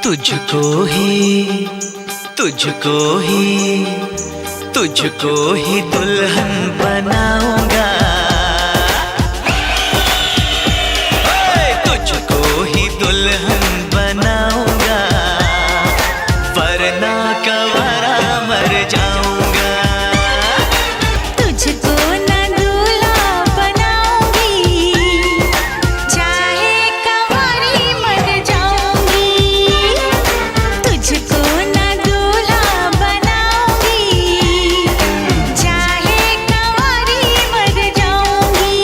तुझको ही तुझको ही तुझको ही दुल्हन बनाऊंगा, तुझको ही दुल्हन बनाऊंगा, वरना कवारा मर जाऊंगा। तुझको न दूल्हा बनाऊंगी, चाहे कंवारी मर जाऊंगी। तुझको न दूल्हा बनाऊंगी, चाहे कंवारी मर जाऊंगी।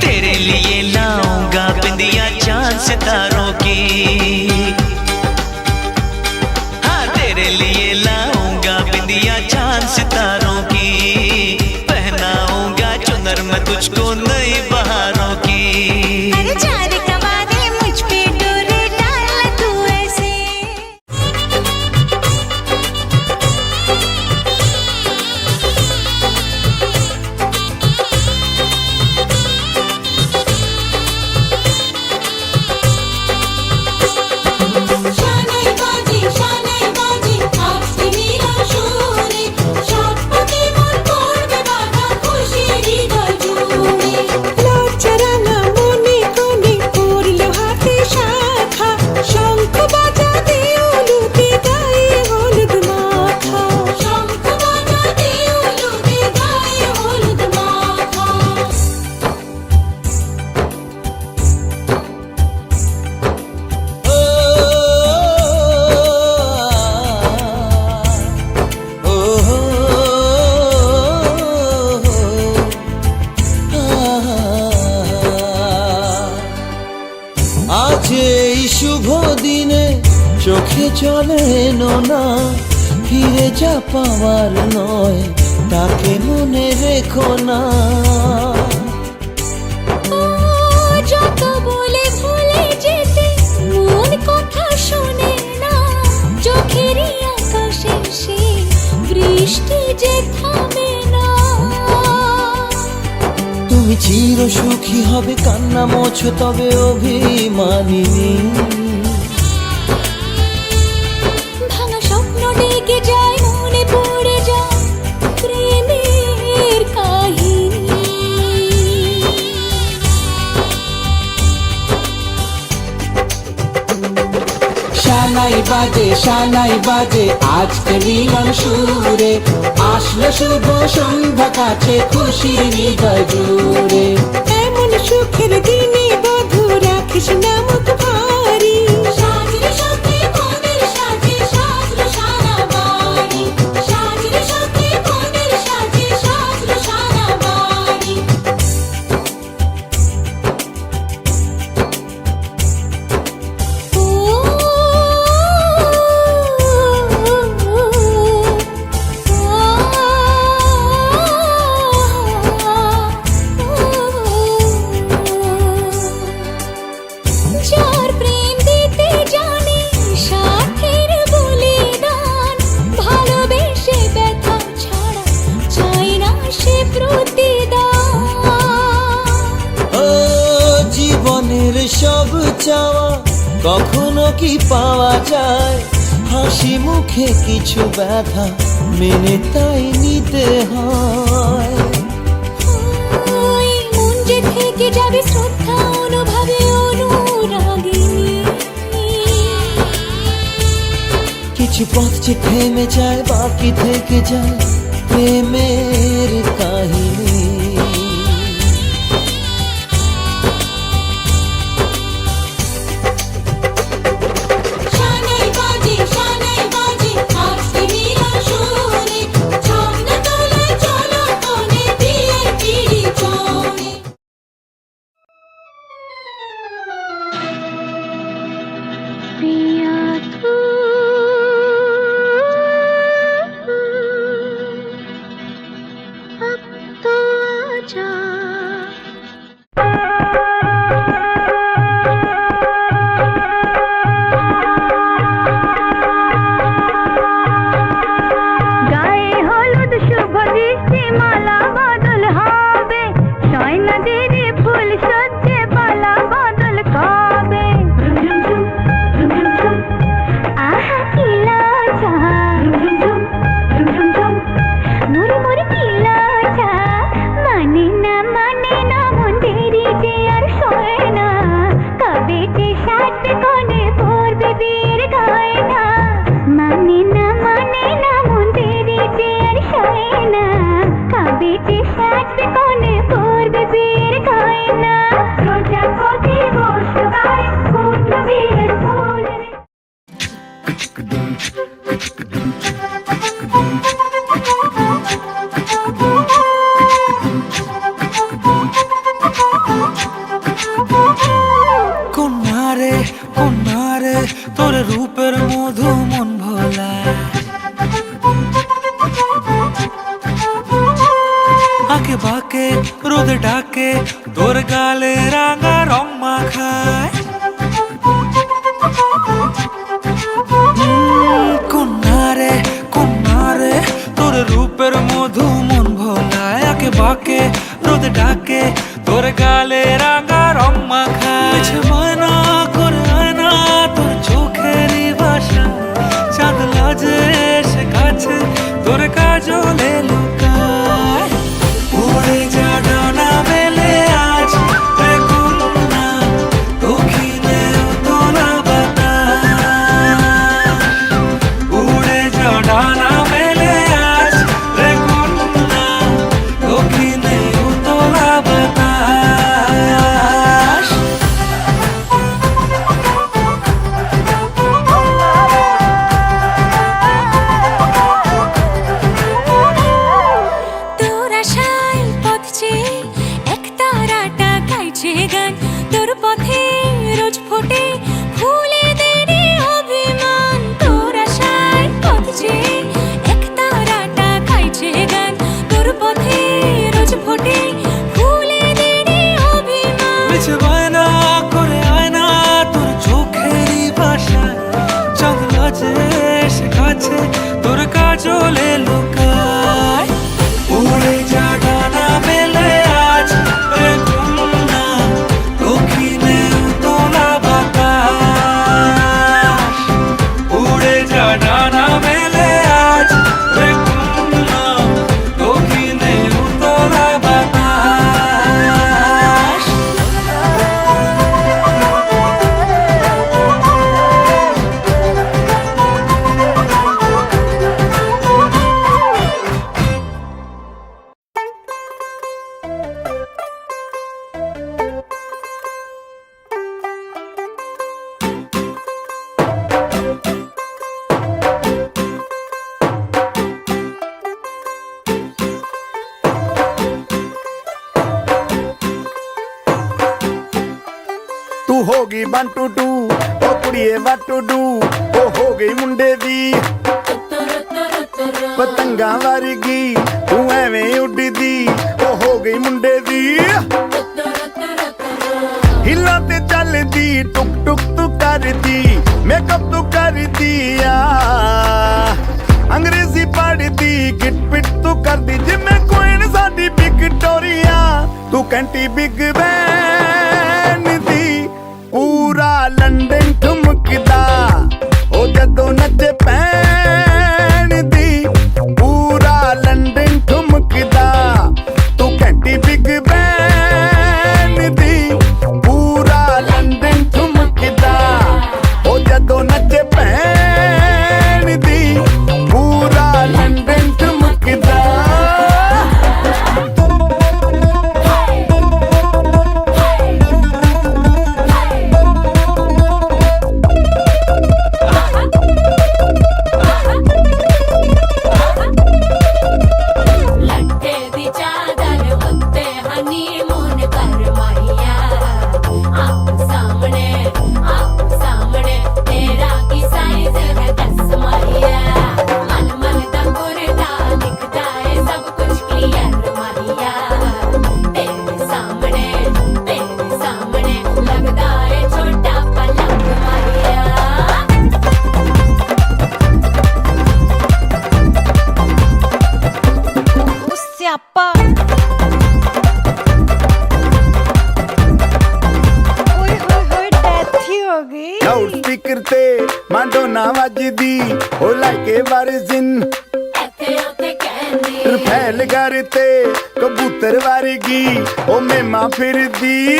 तेरे लिए लाऊंगा बिंदिया चांद सितारों की, हाँ तेरे लिए लाऊंगा बिंदिया चांद सितारों की, पहनाऊंगा चुनर मैं तुझको नई बहारों की। अरे चार कवारे मुझ पे डोरे डाल तू ऐसे। শানাই বাজে আজকে মিলন সুরে, সাত পাকে মন করবে বাঁধা খুশি হৃদয় জুড়ে। লজ্জারাঙা মনে কোণে পড়লো হাতে শাখা, শঙ্খ বাজাতে উলুতে গায়ে হলুদ মাখা, শঙ্খ বাজাতে উলুতে গায়ে হলুদ মাখা। আজ এই শুভ দিনে চোখে জলে নোনা, ফিরে যা পাওয়ার নয় তাকে মনে রেখো না। যত বলে ভুলে যেতে মন কথা শোনে না, চোখেরই আকাশে সে বৃষ্টি যে থামে না। তুমি চির সুখী হবে কান্না মোছো তবে অভিমানিনী। ভাঙা স্বপ্ন ডেকে যায় মনে পড়ে যায় প্রেমের কাহিনী। শানাই বাজে আজকে মিলন সুরে, আসলো শুভ সন্ধ্যা কাছে খুশির হৃদয় জুড়ে। এমন সুখের দিনে বধূ রাখিস না মুখ ভারী, সাজরে সাথে মনের সাজে সাজলো সারা বাড়ি, সাজরে সাথে মনের সাজে সাজলো সারা বাড়ি। যার প্রেম দিতে জানে সাথের বলিদান, ভালোবেসে ব্যথা ছাড়া চায় না সে প্রতিদান। ও জীবনের সব চাওয়া কখনো কি পাওয়া যায়, হাসি মুখে কিছু ব্যথা মেনে তাই নিতে হয়। ওই মন যে থেকে যাবে শ্রদ্ধা অনুভবে অনুরাগিনী। কিছু পথ যে থেমে যায় বাকি থেকে যায় প্রেমের কাহিনী। শানাই বাজে আজকে মিলন সুরে, ছন্দ তোলে চলো কোণে বিয়ের পিড়ি চড়ে। पिया तू जा গায়ে হলুদ শুভ দৃষ্টি মালা বদল হবে সয়না দেরি ফুল সজ্জে পালা বদল কবে আহা কি লজ্জা মুড়ি মুড়ি কি লজ্জা মানে না মন দেরি যে আর সয় না কবে যে সাজবে কোণে পড়বে বিয়ের গয়না মানে না মন দেরি যে আর সয় না কবে যে সাজবে কোণে পড়বে বিয়ের গয়না প্রজাপতি বসবায় ফুটল বিয়ের ফুল কন্যারে তোর রূপের মধু মন ভোলা আঁকে বাঁকে রোদে ডাকে তোর গালে রাঙা রং মাখায় কন্যারে তোর রূপের মধু মন ভোলায় আঁকে বাঁকে রোদে ডাকে তোর গালে রাঙা রং মাখায় মানা করে আয়না তোর চোখেরই ভাষা চাঁদ লাজে সে কাছে তোর কাজলে লুকায় উড়ে যা ডানা মেলে আজ রে কন্যা দক্ষিণে তোলা বাতাস উড়ে যা ডানা মেলে আজ রে কন্যা দক্ষিণে তোলা বাতাস তোর আশায় পথ চেয়ে এক তারাটা গাইছে গান তোর পথে রোজ ফোটে ফুলেদের অভিমান তোর আশায় পথ চেয়ে এক তারাটা গাইছে গান তোর পথে রোজ ফোটে ফুলেদের অভিমান মিছে বায়না করে আয়না তোর চোখেরই ভাষা চাঁদ লাজে সে কাছে তোর কাজলে লুকায় উড়ে যা ডানা মেলে আজ রে কন্যা দক্ষিণে তোলা বাতাস উড়ে যা ডানা মেলে আজ রে কন্যা দক্ষিণে তোলা বাতাস ਤੂੰ ਹੋ ਗਈ 1 2 2 ਉਹ ਕੁੜੀਏ what to do ਉਹ ਹੋ ਗਈ ਮੁੰਡੇ ਦੀ ਪਤੰਗਾਂ ਵਰਗੀ ਤੂੰ ਐਵੇਂ ਉੱਡਦੀ ਉਹ ਹੋ ਗਈ ਮੁੰਡੇ ਦੀ ਹਿੱਲਾਂ ਤੇ ਚੱਲਦੀ ਟੁਕ ਟੁਕ ਤੂੰ ਕਰਦੀ ਮੇਕਅਪ ਤੂੰ ਕਰਦੀ ਆ ਅੰਗਰੇਜ਼ੀ ਪੜ੍ਹਦੀ ਗਿਟ ਪਿਟ ਤੂੰ ਕਰਦੀ ਜਿਵੇਂ ਕੁਈਨ ਸਾਡੀ ਵਿਕਟੋਰੀਆ ਤੂੰ ਕੈਂਟੀ ਬਿਗ ਬੈਨ ਦੀ ਪੂਰਾ ਲੰਡਨ ਠੁਮਕਦਾ ਉਹ ਜਦੋਂ ਨੱਚੇ ਪੈਣ ਦੀ ਪੂਰਾ ਲੰਡਨ ਠੁਮਕਦਾ ਤੂੰ ਕੈਂਟੀ ਬਿਗ ਬੈਨ ਦੀ ਪੂਰਾ ਲੰਡਨ ਠੁਮਕਦਾ ਉਹ ਜਦੋਂ ਨੱਚੇ ਪੈਣ ਦੀ ਪੂਰਾ ਲੰਡਨ ਠੁਮਕਦਾ ਓਏ ਹੋਏ ਹੋਏ ਡੈਥ ਹੀ ਹੋ ਗਈ ਲਾਊਡ ਸਪੀਕਰ ਤੇ ਮਾਂਡੋਨਾ ਵੱਜਦੀ ਉਹ ਲਾਈਕੇ ਵਰਜ਼ਨ ਰਫੈਲ ਘਰ ਤੇ ਕਬੂਤਰ ਵਰਗੀ ਉਹ ਮੇਮਾ ਫਿਰਦੀ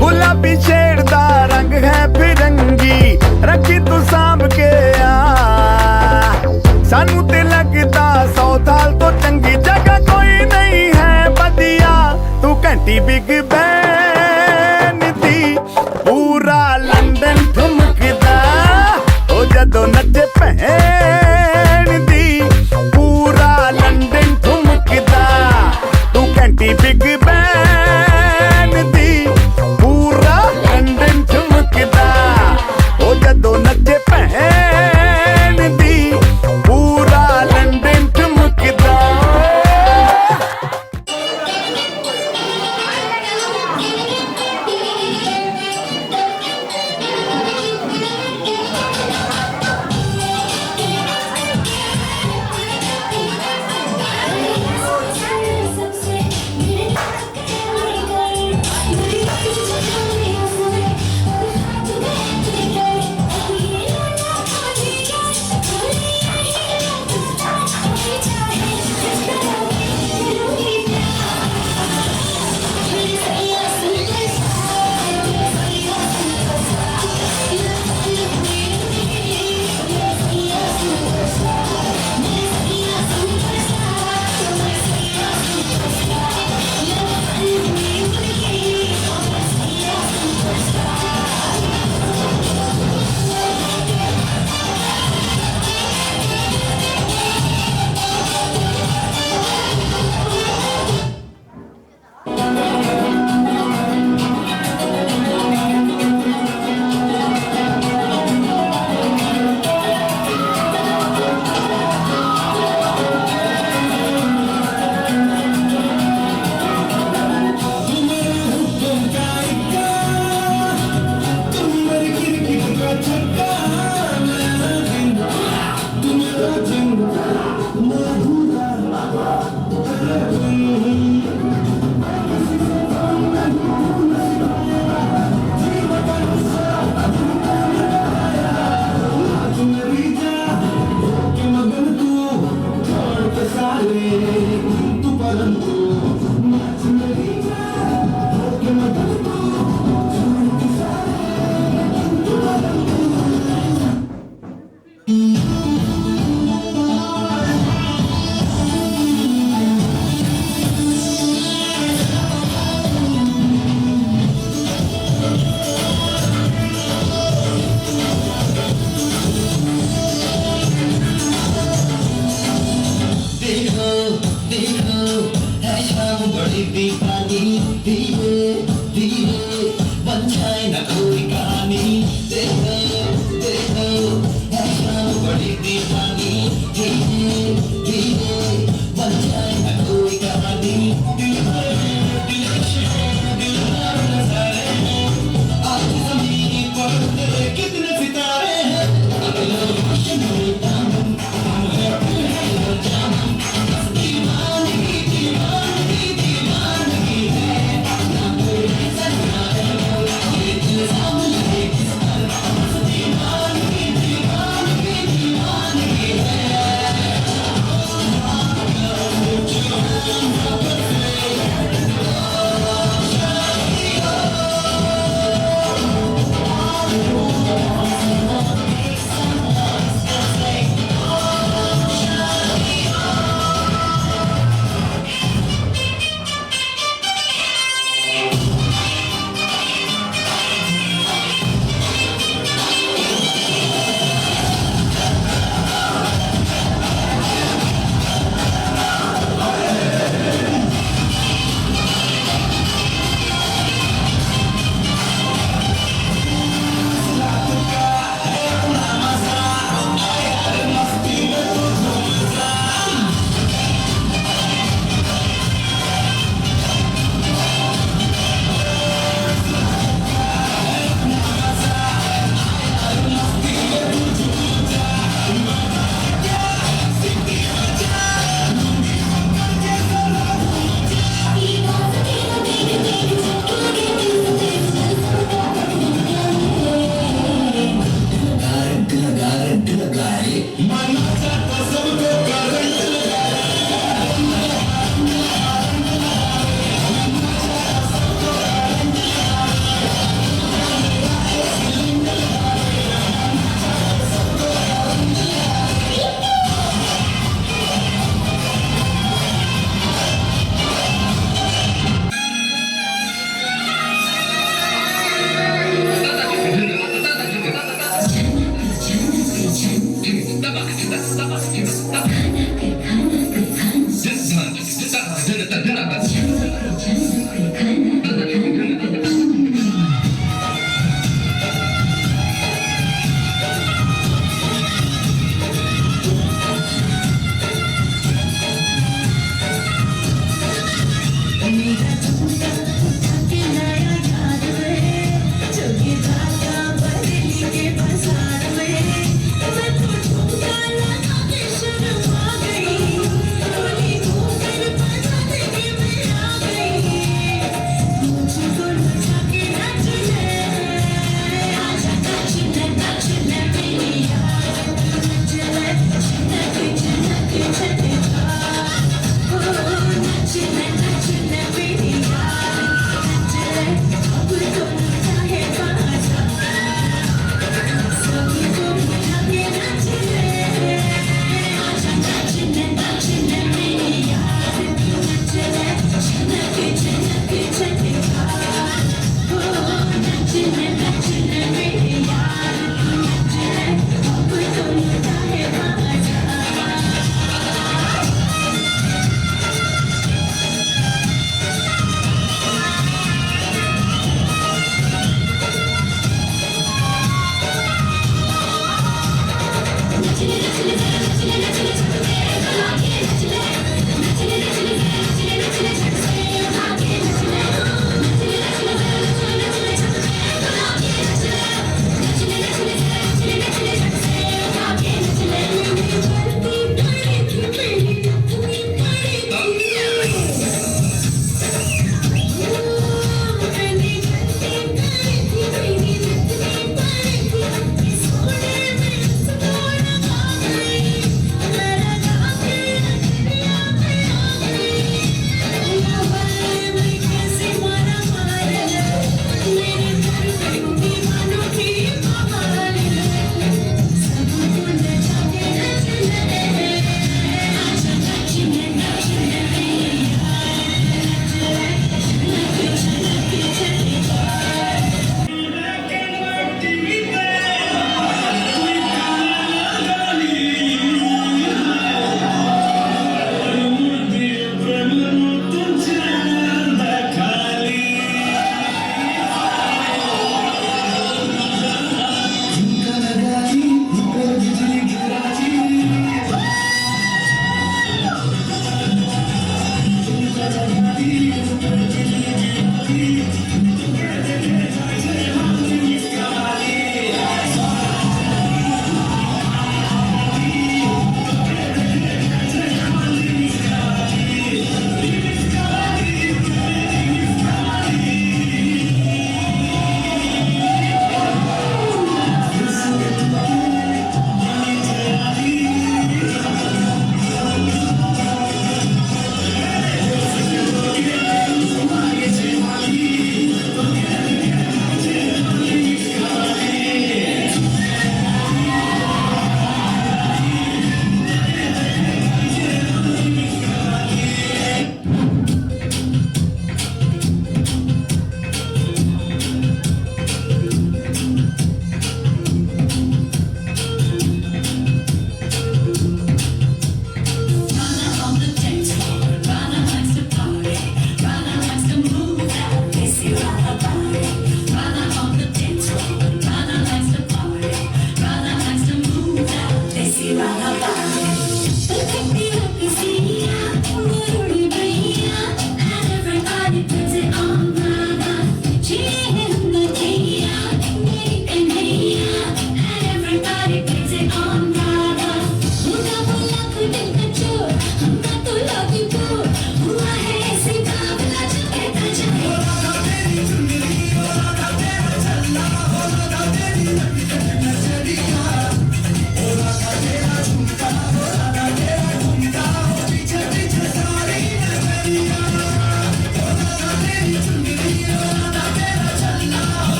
ਗੁਲਾਬੀ ਸ਼ੇਡ ਦਾ ਰੰਗ ਹੈ ਫਿਰੰਗੀ ਰੱਖੀ ਤੂੰ ਸਾਂਭ ਕੇ ਆ ਸਾਨੂੰ ਤੇ ਲੱਗਦਾ 100 ਸਾਲ ਤੋਂ ਚੰਗੀ ਜਗ੍ਹਾ ਕੋਈ ਨਹੀਂ ਹੈ ਵਧੀਆ ਤੂੰ ਘੰਟੀ ਬਿਗ ਬੈਨ ਦੀ ਪੂਰਾ ਲੰਡਨ ਠੁਮਕਦਾ ਉਹ ਜਦੋਂ ਨੱਚੇ ਭੈਣ ਦੀ ਪੂਰਾ ਲੰਡਨ ਠੁਮਕਦਾ ਤੂੰ ਘੰਟੀ ਬਿਗ ਬੈਨ ਦੀ ਪੂਰਾ ਲੰਡਨ ਠੁਮਕਦਾ ਉਹ ਜਦੋਂ ਨੱਚੇ ਭੈਣ ਦੀ ਪੂਰਾ ਲੰਡਨ ਠੁਮਕਦਾ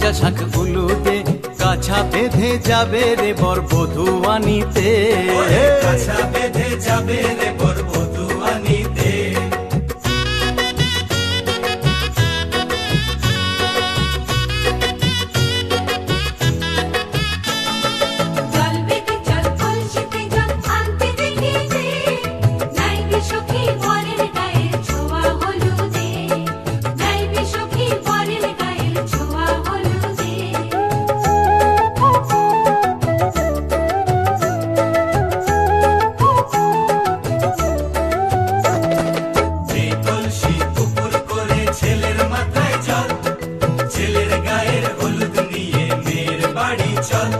ভাজা শাক উলুদে কাছা বেঁধে যাবে রে বর বধূ আনিতে কাছা বেঁধে যাবে রে বর বধূ আনিতে জল বেঁধে চল কলসিতে জল আনতে দেখেছে নাইবে সখী বরের গায়ের ছোঁয়া হলুদে নাইবে সখী বরের গায়ের ছোঁয়া হলুদে এই কলসি উপর করে ছেলের মাথায় জল ছেলের গায়ের হলুদ নিয়ে মেয়ের বাড়ি চল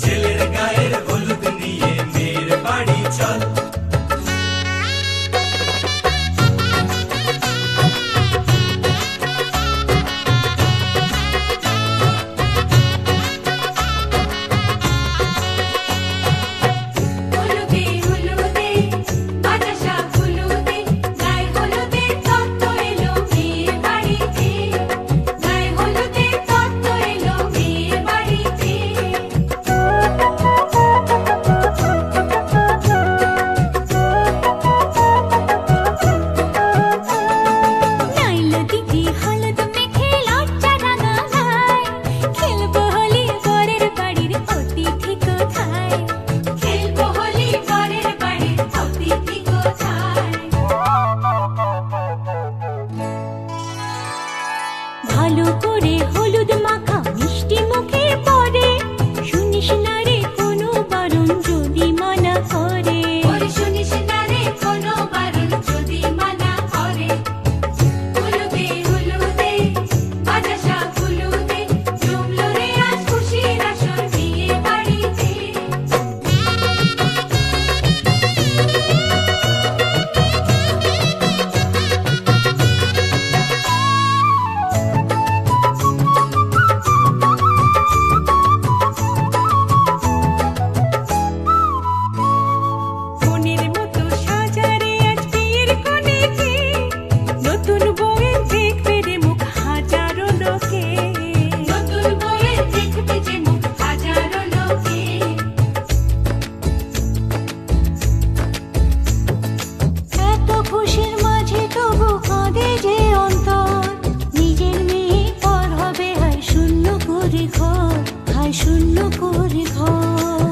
ছেলের গায়ের হলুদ নিয়ে মেয়ের বাড়ি চল হলুদে হলুদে ভাজা শাক হলুদে গায়ে হলুদে তত্ত্ব এলো মেয়ের বাড়িতে গায়ে হলুদে তত্ত্ব এলো মেয়ের বাড়িতে নাইলো দিদি হলুদ মেখে লজ্জা রাঙা গায় খেলবো হোলি বরের বাড়ির অতিথি কোথায় খেলবো হোলি বরের বাড়ির অতিথি কোথায় ভালো করে হলুদ মাখা মিষ্টি মুখে পড়ে শুনিস না রে কোনো বারণ যদি মানা করে শুনিস না রে কোনো বারণ যদি মানা করে হলুদে হলুদে ভাজা শাক হলুদে জমলো রে আজ খুশির আসর বিয়ে বাড়িতে মনের মতো সাজারে আজ বিয়ের কোণেতে নতুন বউয়ের দেখবে রে মুখ হাজারো লোকে নতুন বউয়ের দেখবে যে মুখ হাজারো লোকে এত খুশির মাঝে তবু কাঁদে যে অন্তর নিজের মেয়ে পর হবে হায় শূন্য করে ঘর হায় শূন্য করে ঘর